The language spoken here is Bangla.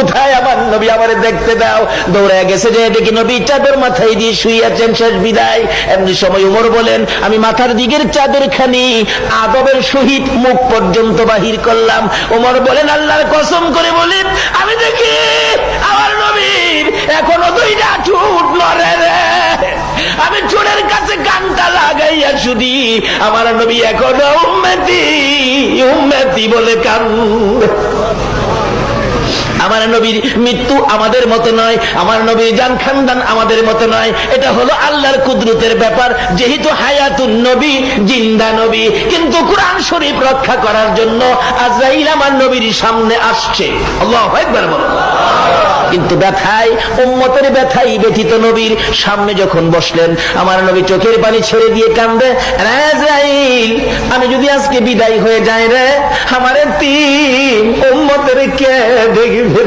কোথায় আমার নবী, আমারে দেখতে দাও। দৌড়ে গেছে, যে দেখি নবী চাদর মাথায় দিয়ে শুয়ে আছেন, শেষ বিদায়। এমনি সময় উমর বলেন, আমি মাথার দিকের চাদরখানি আদবের সহিত মুখ পর্যন্ত বাহির করলাম। উমর বলেন, আল্লাহর কসম করে বলেন, আমি দেখি আমার নবীর এখনো দুইটা ঠোঁট নড়ে রে। আমি চোরের কাছে কানটা লাগাইয়া শুধু আমার নবী এখনো উম্মতি উম্মতি বলে কান্দে। আমার নবীর মৃত্যু আমাদের মতো নয়, আমার নবীর জান খানদান আমাদের মতো নয়। এটা হলো আল্লাহর কুদরতের ব্যাপার। যেহেতু হায়াতুন নবী, জিন্দা নবী, কিন্তু কোরআন শরীফ রক্ষা করার জন্য আজরাইল আমার নবীর সামনে আসছে। আল্লাহু আকবার বলেন। কিন্তু ব্যথায়, উম্মতের ব্যথায় ব্যথিত নবীর সামনে যখন বসলেন, আমার নবী চোখের পানি ছেড়ে দিয়ে কান্দে, আজরাইল আমি যদি আজকে বিদায় হয়ে যাই রে, আমার তিন উম্মতের কে দেখবে।